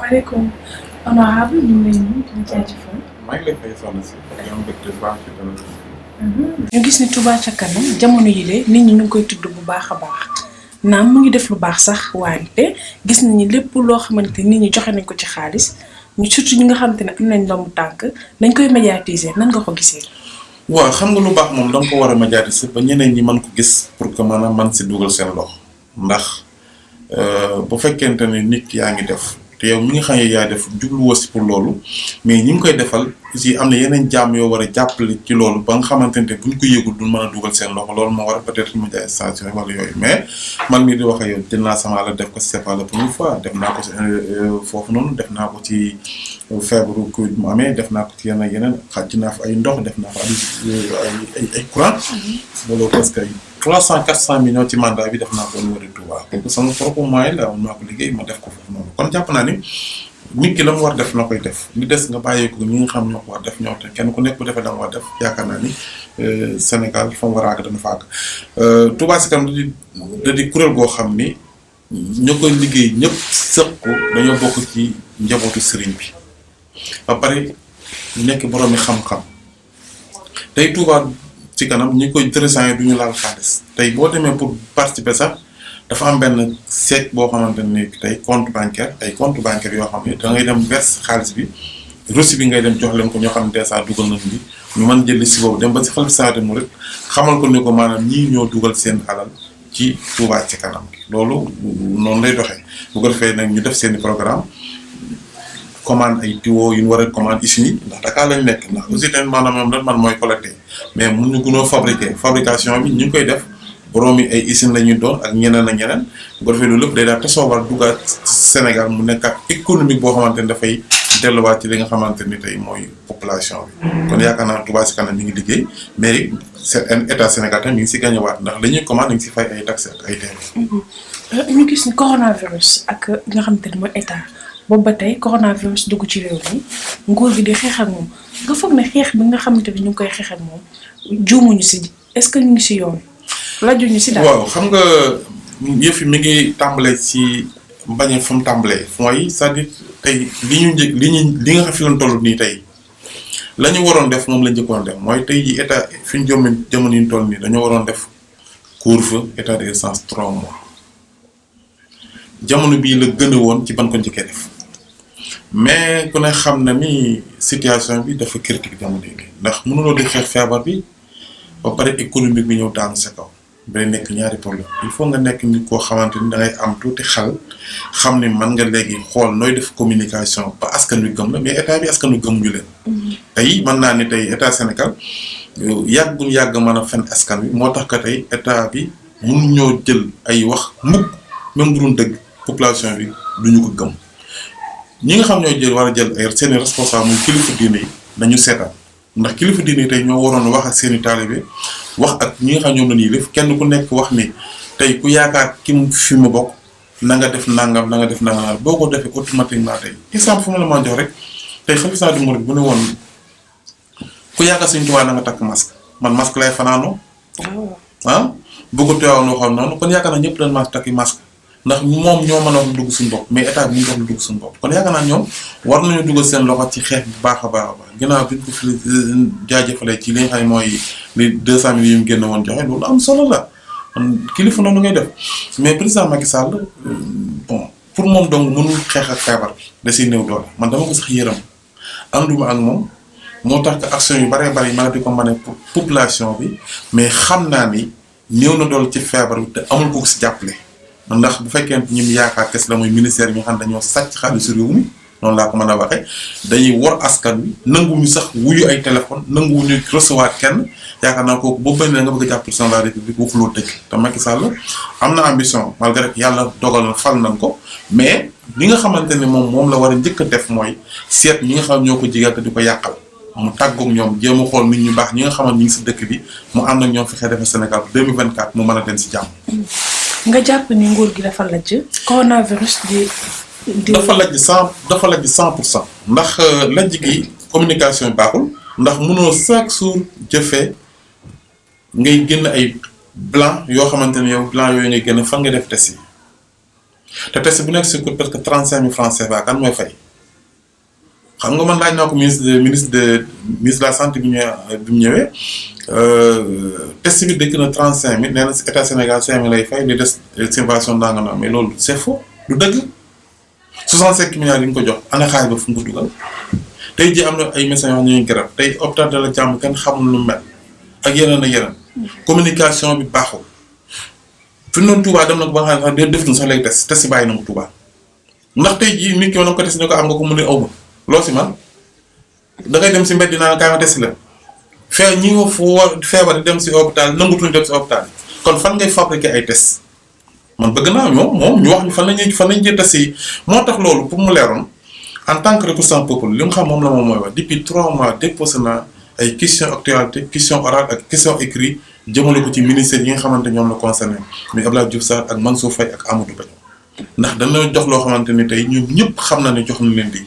salaamaaleykum honorable ñu ngi lay nuyu di la jaajëfal. maa ngi lay fay soxna si di am mbégte bu baax ci dana. ñu gis ni Touba ca kanam jamono yi de nit ñi ñu ngi koy tudd bu baax a baax naam mu ngi def lu baax sax wante gis nañu lépp loo xamante nit ñi joxe nañ ko ci xaalis ñu surtout ñi nga xamante ne am nañ ndombu tànk dañ koy médiatiser nan nga ko gisee. waaw xam nga lu baax moom da nga ko war a médiatiser ba ñeneen ñi mën ko gis pour que maanaam man si dugal seen loxo ndax bu fekkente ne nit yaa ngi def te yow mi nga xam ne yaa def jubluwoo si pour loolu mais ñi ngi koy defal aussi am na yeneen jaam yoo war a jàppale ci loolu ba nga xamante ne buñ ko yëgul duñ mën a dugal seen loxo loolu moo war a peut-être médiatisation wala yooyu mais man mii di wax ak yow jël naa sama la def ko c'est pas la première fois def naa ko si foofu noonu def naa ko ci feebaru Covid mu amee def naa ko ci yeneen xaj naa fa ay ndox def naa fa ay courant loolu parce que 300-400 millions ci mandat bi def naa ko au niveau de Touba donc sama propre moyen la maa ko liggéey ma def ko foofu noonu kon jàpp naa ni nit ki la mu war def na koy def li des nga bàyyi ko ñi nga xam ñoo ko war def ñoo te kenn ku nekk bu defee la mu war def yaakaar naa ni Sénégal fa mu war a àgg dana fa àgg Touba Ca Kanam da di kuréel goo xam ni ñoo koy liggéey ñëpp sëq ko dañoo bokk ci njabootu sëriñ bi ba pare nekk boroomi xam-xam tey Touba Ca Kanam ñi koy intéressant yi du ñu laal xaalis tey boo demee pour participer sax dafa am benn seet boo xamante ne tey compte bancaire ay compte bancaire yoo xam ne da ngay dem verse xaalis bi reçu bi ngay dem jox leen ko ñoo xam ne dèjà dugal nañ bi ñu mën jël si boobu dem ba si xel saate mu rek xamal ko ni ko maanaam ñii ñoo dugal seen alal ci Touba Ca Kanam loolu noonu lay doxee bu ko defee nag ñu def seen i programme commande ay tuyaux yu ñu war a commande usine ndax Dakar lañ nekk ndax aussi tamit maanaam moom lan man mooy collecté mais mun ñu gunoo fabrication bi ñu ngi koy def borom yi ay usine la ñuy doon ak ñeneen ak ñeneen bu ko defee loolu lépp day daal te soobal duggaat Sénégal mu nekkaat économique boo xamante ni dafay delluwaat ci li nga xamante ni tey mooy population bi. kon yaakaar naa Touba Ca Kanam mi ngi liggéey mais état Sénégal tamit mi ngi si gagné waat ndax la ñuy commande dañ si fay ay taxes ak ay teew. ñu gis ni coronavirus ak nga xamante ne mooy état boobu ba tey coronavirus dugg ci réew mi nguur gi di xeex ak moom nga foog ne xeex bi nga xamante ni ñu ngi koy xeex ak moom juumuñu si est-ce que ñu ngi si yoon. lajuñu si daal waaw xam nga yëf yi mi ngi tàmbalee ci mbañe fu mu tàmbalee mooy c'est-à-dire tey li nga xam fi doon toll nii tey la ñu waroon def moom la njëkkoon def mooy tey ji état fi ñu jamono yi ñu toll nii dañoo waroon def couvre-feu état d'urgence 3 mois jamono bii la gën a woon ci ban ko njëkkee def mais ku ne xam na ni situation bi dafa critique jamono yi ndax mënuloo di xeex feebar bi ba pare économique bi ñëw daanu sa kaw. day nekk ñaari problème il faut nga nekk nit koo xamante ni da ngay am tuuti xel xam ne mën nga léegi xool nooy def communication ba askan wi gëm la mais état bi askan wi gëmuñu leen. tey mën naa ni tey état Sénégal yàgg mën a fen askan wi moo tax que tey état bi mun ñoo jël ay wax mukk même bu doon dëgg population bi duñu ko gëm ñi nga xam ñoo jël war a jël ay seeni responsable muy kilifa diine yi nañu seetaan ndax kilifa diine yi tey ñoo waroon wax ak seeni taalibe wax ak ñi nga xam ñoom la ñuy def kenn ku nekk wax ni tey ku yaakaar ki mu fi mu bokk na nga def nangam na nga def nangam boo ko defee automatiquement tey exemple fu ma la mën jox rek tey xalifa du murid bu ne woon ku yaakaar Sëñ Tuubaa na nga takk masque man masque lay fanaanoo bu ko teewoon waxoon noonu kon yaakaar naa ñëpp dañ maa takki masque ndax moom ñoo mën a wax lu dugg suñu bopp mais état bi mu wax lu dugg suñu bopp kon yaakaar naa ñoom war nañu dugal seen loxo ci xeex bu baax a baax ginnaaw bi ñu ko fi jaajëfalee ci li nga xam ne mooy li 200 000 yu mu génn woon joxe loolu am solo la kon kilifa noonu ngay def mais président Macky Sall bon pour moom donc mënul xeex ak feebar bi da siy néew doole man dama ko sax yërëm ànduma ak moom moo tax que action yu bëree bëri maa di ko mën pour population bi mais xam naa ni néew na doole ci feebar bi te amul ko si jàppale. ndax bu fekkee ñi mu yaakaar kes la mooy ministère yi nga xam dañoo sàcc xaalisu réew mi noonu laa ko mën a waxee dañuy wor askan wi nanguwuñu sax wuyu ay téléphone nanguwuñu recevoir kenn yaakaar naa kooku boo bëri nga bëgg a jàpp président de la république waxuloo dëgg te Macky Sall am na ambition malgré que yàlla dogal na fal nañ ko mais li nga xamante ne moom la war a njëkk a def mooy seet ñi nga xam ñoo ko jigal te di ko yàqal mu tàggoog ñoom jéem a xool nit ñu baax ñi nga xamante ñi ngi si dëkk bi mu ànd ak ñoom fexe defar Sénégal 2024 mu mën a dem si jàmm. nga jàpp ni nguur gi dafa lajj coronavirus di dafa lajj 100% ndax lajj gi communication baaxul ndax mënoo chaque jour jëfee ngay génn ay blanc yoo xamante ne yow blanc yooyu ngay génn fan nga def test yi te test bu nekk si coûte presque 35 000 francs CFA kan mooy fay xam nga man laaj naa ko ministre de la santé bi mu ñëwee test bi dëkk na 35 000 nee na si état Sénégal 5 000 lay fay li des subvention ndànk na mais loolu c'est faux du dëgg 65 milliards yi ñu ko jox ana xaalis ba fu mu ko dugal tey jii am na ay médecins yoo xam ne ñuy garab tey hôpital de la Jàmm kenn xamul lu mel ak yeneen ak yeneen communication bi baaxul fi mu doon Touba dem na ko ba nga xam ne def na sax lay test yi bàyyi na ko Touba ndax tey jii nit ki ma ko test ne ko am nga ko mu ne aw ma loo si man da ngay dem si mbedd dinaa kaa nga test la ñi nga feebar dem si hôpital nangutuñu dem si hôpital kon fan ngay fabriquer ay test man bëgg naa moom ñu wax ñu fan lañuy jël test yi moo tax loolu pour mu leeroon en tant que représentant peuple li nga xam moom la moom mooy wax depuis 3 mois déposé naa ay question actualité question orale ak question écrit jëmale ko ci ministère yi nga xamante ñoom la concerné muy Abdoulaye Diouf Sarr ak Mansour Faye ak Amadou Ba ndax dana jox loo xamante ni tey ñoom ñëpp xam na ne jox na leen di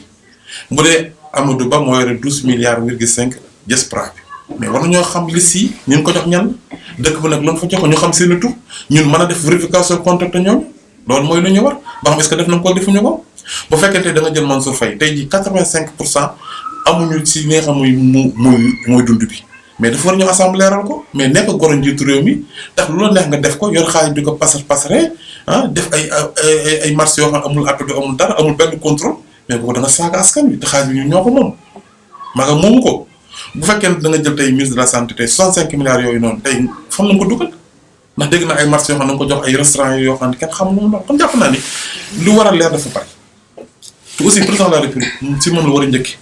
bu dee Amadou Ba moo yore 12 milliards virgule 5 diaspora bi mais war nañoo xam liste yi ñu ko jox ñan dëkk bi nag lu mu fa jox ñu xam seen i tur ñun mën a def vérification contact ñoom loolu mooy lu ñu war ba xam est-ce que def nañ ko defuñu ko bu fekkente da nga jël Mansour Faye tey jii 85% amuñu si li nga xam mooy dund bi mais dafa war ñu assemblée leeral ko mais nekk goro njiitu réew mi tax lu la neex nga def ko yor xaalis di ko pasare def ay marché yoo xam amul appel amul dara amul benn contrôle mais boobu da nga saaga askan wi te xaalis bi ñoo ko moom maa nga moomu ko bu fekkee da nga jël tey ministre de la santé tey 65 milliards yooyu noonu tey fan la nga ko dugal ndax dégg na ay marché yoo xam ne da nga ko jox ay restaurants yoo xam ne kenn xamul lu mu doon kon jàpp naa ni lu war a leer dafa bari te aussi président de la république si moom la war a njëkki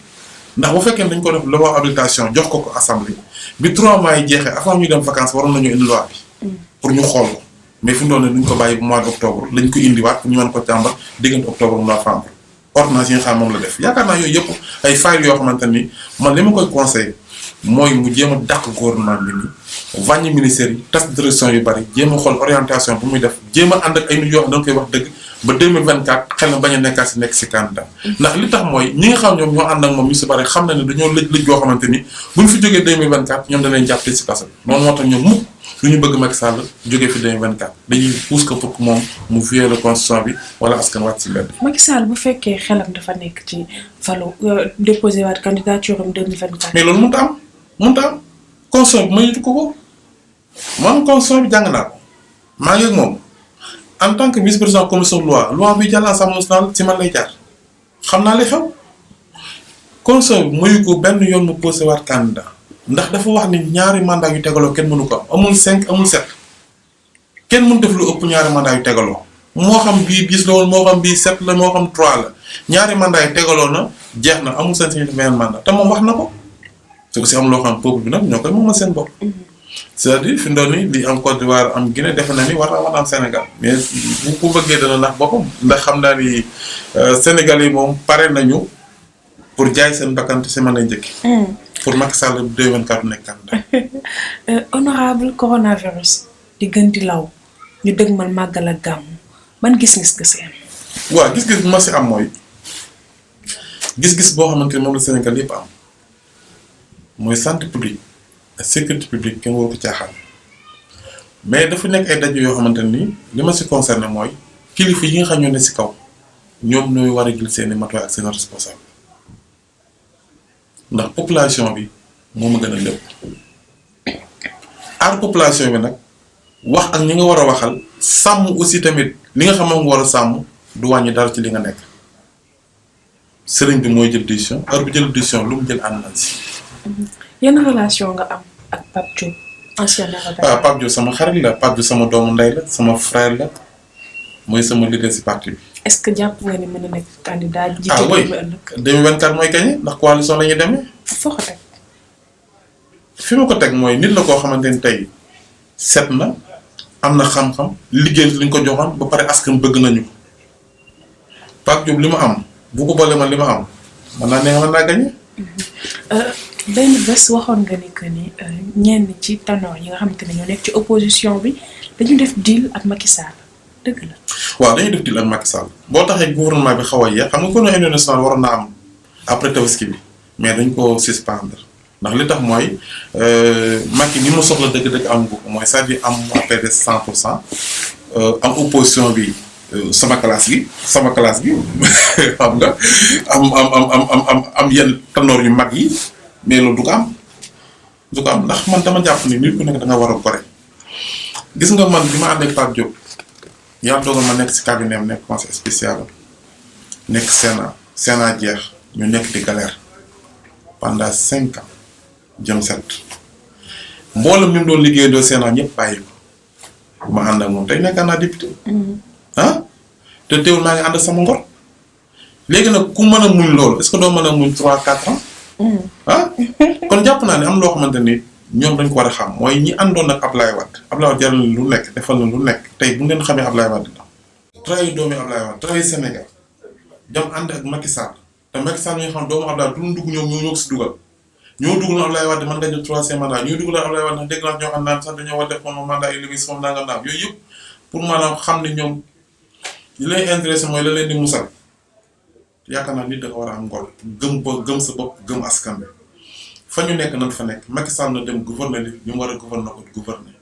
ndax bu fekkee dañ ko def loi habilitation jox ko assemblée bi 3 mois yi jeexee avant ñuy dem vacances waroon nañu indi loi bi pour ñu xool ko mais fi mu doon ne duñ ko bàyyi bu mois d' octobre lañ ko indiwaat pour ñu mën ko càmbar diggante octobre novembre ordonnance yi nga xam moom la def yaakaar naa yooyu yëpp ay failles yoo xamante ni man li ma koy conseillé mooy mu jéem a dàq gouvernement bi nii wàññi ministère yi tas direction yu bari jéem a xool orientation bu muy def jéem a ànd ak ay nit yoo xam da nga koy wax dëgg ba 2024 xel na bañ a nekkaat si nekk si candidat ndax li tax mooy ñi nga xam ñoom ñoo ànd ak moom ñu si bari xam na ne dañoo lëj yoo xamante ni buñ fi jógee 2024 ñoom danañ jàppale si kaso bi noonu moo tax ñoom mukk lu ñu bëgg Macky Sall jógee fi 2024 dañuy pousse ko pour que moom mu viole la constitution bi wala askan wàcc si mbedd. Macky Sall bu fekkee xelam dafa nekk ci falu déposé waat candidature am 2024. mais loolu mënut a am constitution bi mayutu ko man constitution bi jàng naa ko maa ngi ak moom en tant que vice président commission loi bi jàll Assemblée nationale ci man lay jaar xam naa li xew constitution bi mayu ko benn yoon mu posé waat candidat ndax dafa wax ni ñaari mandat yu tegaloo kenn mënu ko am amul 5 amul 7 kenn mënu def lu ëpp ñaari mandat yu tegaloo moo xam bii 10 la woon moo xam bii 7 la moo xam 3 la ñaari mandat yu tegaloo na jeex na amul sañ-sañ def beneen mandat te moom wax na ko te aussi am loo xam peuple bi nag ñoo koy moomal seen bopp. c'est-à-dire fi mu doon nii li am Côte d'Ivoire am Guinée defe na ni war na am Sénégal mais bu ko bëggee dana nax boppam ndax xam naa ni Sénégal yi moom pare nañu pour jaay seen bakkan te si mën a njëkki. pour Macky Sall 2024 nekk candidat. honorable coronavirus di gën di law ñu dëgmal màggal ak gàmm ban gis-gis nga si am. waaw gis-gis bi ma si am mooy gis-gis boo xamante ni moom la Sénégal yëpp am mooy santé publique ak sécurité publique kenn waru ko caaxaan mais dafa nekk ay daje yoo xamante ni li ma si concerné mooy kilifa yi nga xam ñoo ne si kaw ñoom ñooy war a jël seeni matuwaay ak seen responsable ndax population bi moo ma gën a lépp aar population bi nag wax ak ñi nga war a waxal sàmm aussi tamit li nga xam nga war a sàmm du wàññi dara ci li nga nekk sëriñ bi mooy jël décision heure bu jël décision lu mu jël ànd nañ si. yan relation nga am ak Pape Diop ancien avocat. waaw Pape Diop sama xarit la Pape Diop sama doomu ndey la sama frère la mooy sama leader si parti bi. est-ce que jàpp nga ni mën na nekk candidat. ah oui 2024 mooy gagné ndax coalition la ñuy demee. foo ko teg. fi ma ko teg mooy nit la koo xamante ni tey set na am na xam-xam liggéey li ñu ko joxoon ba pare askan bëgg nañu ko Pape Diop li ma am bu ko boole man li ma am mën naa gagné. benn bés waxoon nga ni que ni ñenn ci tanor yi nga xamante ne ñoo nekk ci opposition bi dañu def deal ak Macky Sall dëgg la. waaw dañuy def deal ak Macky Sall boo taxee gouvernement bi xaw a yéex xam nga ko Union nationale waroon na am après Tabaski bi mais dañ ko suspendre ndax li tax mooy Macky ni mu soxla dëgg-dëgg am ko mooy c'est-à-dire am PDS 100% am opposition bi sama classe gi xam nga am yenn tanoor yu mag yi mais loolu du ko am ndax man dama jàpp ni nit ku nekk da nga war a gore gis nga man bi ma ànd ak Pape Diop yàlla dogal ma nekk si cabinet am nekk conseil spécial nekk Sénat jeex ñu nekk di galère pendant 5 ans jëm 7 mboolem ñu doon liggéey doo Sénat ñëpp bàyyi ko ma ànd ak moom tey nekk naa député te teewul maa ngi ànd sama ngor léegi nag ku mën a muñ loolu est-ce que doo mën a muñ 3-4 ans kon jàpp naa ne am loo xamante ni ñoom dañ ko war a xam mooy ñi àndoon ak Ablaye Wade jaral na lu nekk defal na lu nekk tey bu ngeen xamee Ablaye Wade da trahi doomi Ablaye Wade trahi Sénégal dem ànd ak Macky Sall te Macky Sall ñi nga xam doomu Ablaye du dugg ñoom ñoo si dugal ñoo dugg na Ablaye Wade man nga jël 3e mandat ñoo dugg na Ablaye Wade ndax dégg naa ñoo xam naan sax dañoo war def moom mandat élevé moom nangam naam yooyu yëpp pour maanaam xam ne ñoom li lay intéressé mooy la leen di musal yaakaar naa nit da nga war a am ngor gëm sa bopp gëm askan bi fa ñu nekk nan fa nekk Macky Sall na dem gouverner li ñu war a gouverner ko gouverner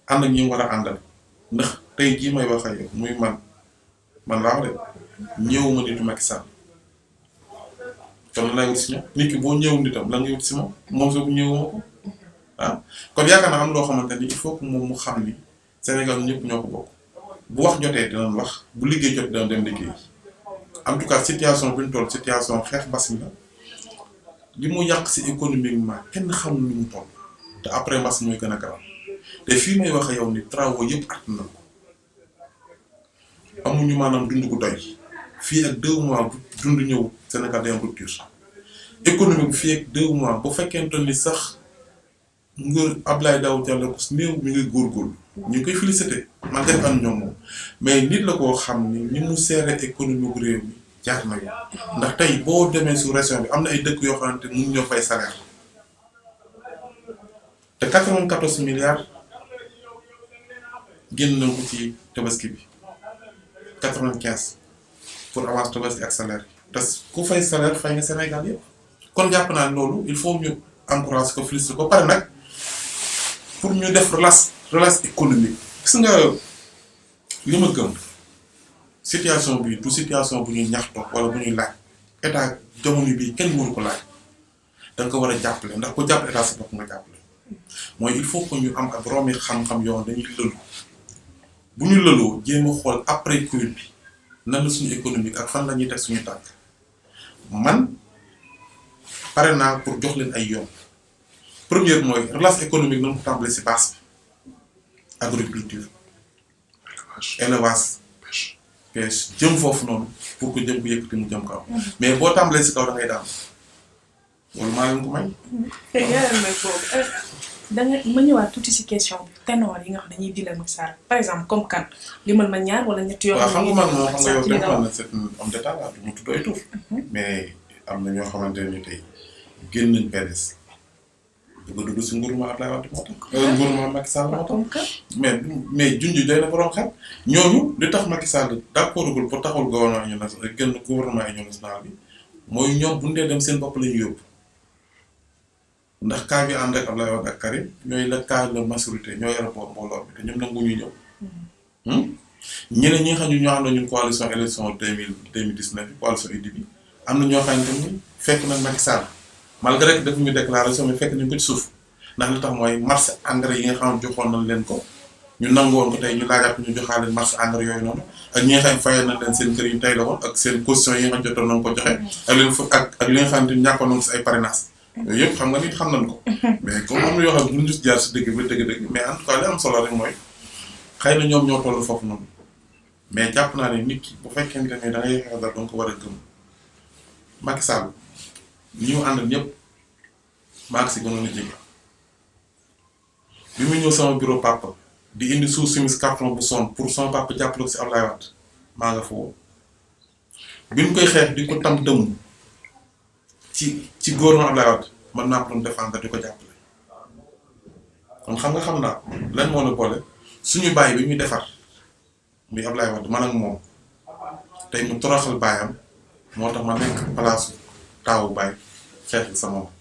ànd ak ñi mu war a àndal ndax tey jii may wax ak yow muy man laa wax de ñëwuma nitu Macky Sall kon lay wut si ñoom nit ki boo ñëwul nitam la nga wut si moom soo ko ñëwuma ko kon yaakaar naa am loo xamante ni il faut que moom mu xam ni Sénégal ñëpp ñoo ko bokk bu wax jotee dinañ wax bu liggéey jot dina dem liggéey en tout cas situation bi ñu toll situation xeex mbas mi la li mu yàq si économiquement kenn xamul lu mu toll te après mbas mooy gën a garaaw te fii may wax ak yow ni travaux yëpp at na ko amuñu maanaam dund gu doy fii ak 2 mois bu dund ñëw Sénégal day am rupture économique fii ak 2 mois bu fekkente ni sax nguur Abdoulaye Daouda Diallo ko néew mi ngi góorgóorlu ñu ngi koy félicité man def am ñoom moom mais nit la koo xam ni mu seere économie bu réew mi jaar na yoon ndax tey boo demee sous région bi am na ay dëkk yoo xamante mun ñoo fay salaire te 94 milliards génn nañ ko ci tabaski bi 95 pour avance tabaski ak salaire te ku fay salaire fay nga Sénégal yëpp kon jàpp naa loolu il faut ñu encourager ko féliciter ko pare nag pour ñu def relance économique gis nga li ma gëm situation bi du situation bu ñuy ñaxtoo wala bu ñuy laaj état jamono bii kenn waru ko laaj da nga ko war a jàppale ndax ko jàppale état sa bopp nga jàppale mooy il faut que ñu am ak boroomi xam-xam yoon dañuy lëlu bu ñu lëloo jéem a xool après Covid bi nan la suñu économique ak fan la ñuy teg suñu tànk man pare naa pour jox leen ay yoon première mooy relance économique na mu tàmbale si base bi agriculture élevage pêche jëm foofu noonu pour que jëm ko yëkkati mu jëm kaw mais boo tàmbalee si kaw da ngay daan loolu maa leen ko may. te yaayam nag boobu da nga ma ñëwaat tuuti si question bi ténor yi nga xam dañuy dilal Macky Sall par exemple comme kan limal ma ñaar wala ñett yoo xam ne. waaw xam nga man moo xam nga yow def na c'est un homme d'état la du mu tudd ay tur mais am na ñoo xamante ne tey génn nañ PDS bëgg a dugg si nguuruma Abdoulaye Wade moo tax. nguuruma Macky Sall moo tax mais junj day na borom xel ñooñu li tax Macky Sall d'accordul pour taxawul gouvernement union nationale gën gouvernement union nationale bi mooy ñoom bu ñu dee dem seen bopp la ñu yóbbu ndax cas bi ànd ak Abdoulaye Wade ak Karim ñooy la cas de majorité ñoo yore boobu mbooloo bi te ñoom nangu ñu ñëw. ñeneen ñi nga xam ne ñoo xam ne ñun coalition élection 2019 coalition Idy bi am na ñoo xamante ni fekk na Macky Sall malgré que def ñu déclaration mais fekk nañ ko ci suuf ndax li tax mooy marché engrais yi nga xam ne joxoon nañ leen ko ñu nangu woon ko tey ñu laajaat ñu joxaale leen marché engrais yooyu noonu ak ñi nga xam ne fayal nañ leen seen kër yi tey la woon ak seen caution yi nga xam jotoon nañ ko joxe ak leen ak li nga xam ne ñàkkoon nañ si ay parrainage yooyu yëpp xam nga nit xam nañ ko mais comme am na yoo xam ne bu ñu jaar si dëgg ba dëgg-dëgg mais en tout cas li am solo rek mooy xëy na ñoom ñoo toll foofu noonu mais jàpp naa ne nit ki bu fekkente ne da ngay xeexal dara donc war a gëm Macky Sall ñi mu àndal ñëpp maa ngi si gënoon a jege bi mu ñëw sama bureau papa di indi suuf simis carton bu son pour son papa jàppale ko si Abdoulaye Wade maa nga fa woon bi ñu koy xeex di ko tam dëmm ci gouvernement Abdoulaye Wade man naa ko doon défendre di ko jàppale kon xam naa lan moo la boole suñu bàyyi bi ñuy defar muy Abdoulaye Wade man ak moom tey mu toroxal baayam moo tax ma nekk place taawu baay xeex sama mag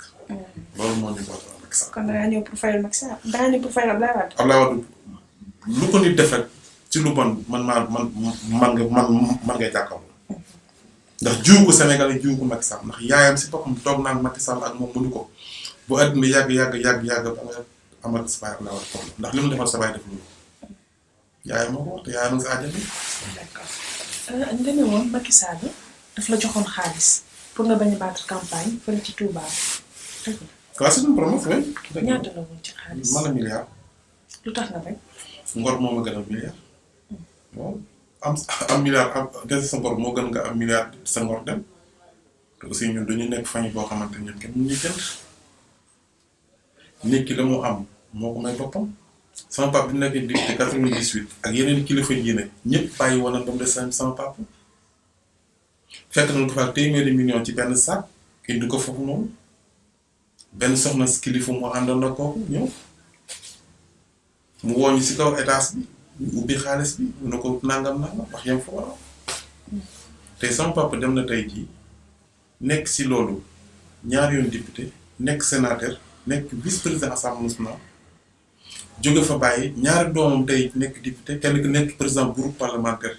loolu moo ñu boole Macky Sall. kon da ngaa ñëw pour fayal Macky Sall da ngaa ñëw pour fayal Abdoulaye Wade. Abdoulaye Wade lu ko nit def rek ci lu bon man ngay jàkkaarloo ndax jiw ko Sénégal yi jiw ko Macky Sall ndax yaayam si boppam toog naan Macky Sall ak moom mënu ko bu àddina yàgg ba nga amal sa baay la war a problème ndax li mu defal sa baay def lu yaayam moo ko wax te yaayam nga sa àjjana. d'accord nga ne woon Macky Sall daf la joxoon xaalis pour nga bañ a battre campagne fële ci Touba. waaw c'est une promesse oui. ñaata la woon ci xaalis. mën na milliard. lu tax nga bañ. ngor moo ma gën a milliard. waaw am milliard des sa ngor moo gën nga am milliard sa ngor dem te aussi ñun dañu nekk famille boo xamante ñun kenn mënuñu jënd nit ki la mu am moo ko may boppam sama papa di nekk député 98 ak yeneen kilifa yi ne ñëpp bàyyi woon na ba mu des sama papa fekk nañu ko fa téeméeri million ci benn sac indi ko foofu noonu benn soxna kilifa moo àndoon na kooku ñëw mu woo ñu si kaw étage bi. ñu ubbi xaalis bi mu ne ko nangam wax yam fa war tey sama papa dem na tey jii nekk si loolu ñaari yoon député nekk sénateur nekk vice président assemblée nationale jóge fa bàyyi ñaari doomam tey nekk député kenn ki nekk président groupe parlementaire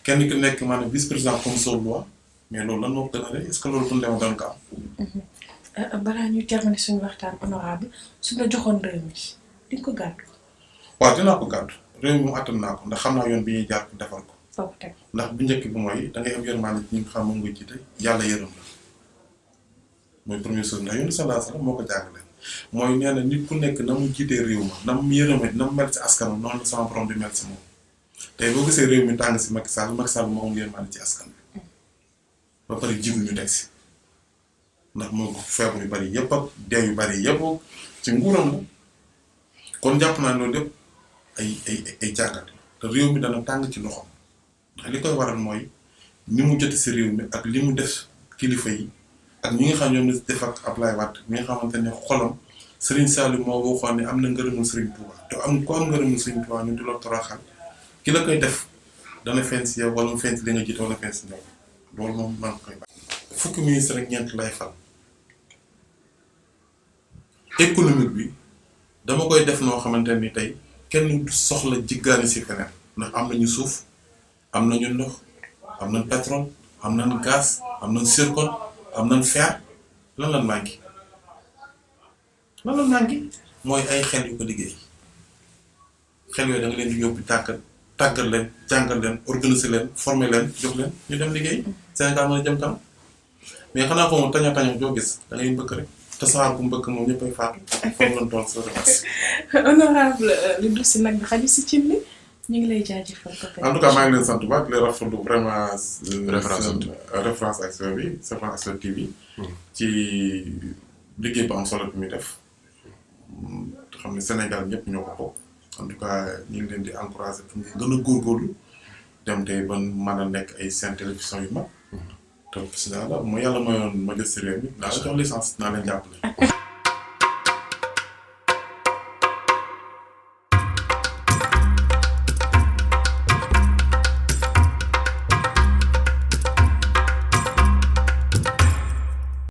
kenn ki nekk maanaam vice président commission loi mais loolu lan moo ko gën a rëy est-ce que loolu bu ñu demoon doon ko am. balaa ñuy terminer suñu waxtaan honorable su la joxoon réew mi di nga ko gàddu. waaw dinaa ko gàddu. réew mi mu attan naa ko ndax xam naa yoon bi ñuy jaar pour defal ko. ndax bu njëkk bi mooy da ngay am yërmande ci ñi nga xam moom nga jiite yàlla yërëm la mooy première chose ndax yoonu sallallahu alayhi wasallam moo ko jàngale mooy nee na nit ku nekk na mu jiitee réew ma na mu yërëme na mu mel si askanam noonu la sama borom di mel si moom tey boo gisee réew mi tàng si Macky Sall moo am yërmande ci askan bi ba pare jiw ñu teg si ndax moo ko feebar yu bari yëpp ak dee yu bari yëpp ci nguuram la kon jàpp naa loolu yëpp ay jàngat te réew mi dana tàng ci loxoom ndax li koy waral mooy ni mu jote si réew mi ak li mu def kilifa yi ak ñi nga xam ñoom la def ak Ablaye Wade mi nga xamante ne xolam Serigne Saliou moo waxoon ne am na ngërëmul Serigne Touba te am ko am ngërëmul Serigne Touba ñu di la toroxal ki la koy def dana feeñ si yow wala mu feeñ si li nga jiite wala feeñ si ñoom loolu moom maa ngi koy bàyyi. fukki ministre ak ñeent lay fal économique bi dama koy def noo xamante ni tey. kenn du soxla jiggaani si feneen ndax am nañu suuf am nañu ndox am nañ pétrole am nañ gaz am nañ zircon am nañ fer lan manqué mooy ay xel yu ko liggéey xel yooyu da nga leen di yóbbu tàggat leen jàngal leen organiser leen former leen jox leen ñu dem liggéey Sénégal mën a jëm kanam mais xanaa ko moom taña joo gis da ngay mbëkk rek te saxaar bu mbëkk moom ñëppay faatu foofu lañ toll sa remercie. honorable li du si nag bi xaju si cin li ñu ngi lay jaajëfal. en tout cas maa ngi leen sant bu baax di leen rafetlu vraiment. référence action bi Safina Action TV. ci liggéey bu am solo bi muy def. te xam ne Sénégal ñëpp ñoo ko bokk en tout cas ñu ngi leen di encourager pour ñu gën a góorgóorlu dem tey ba mën a nekk ay seen télévision yu mag. te si daal mooy yàlla mayoon ma jël si réew mi naa la jox licence naa leen jàppale.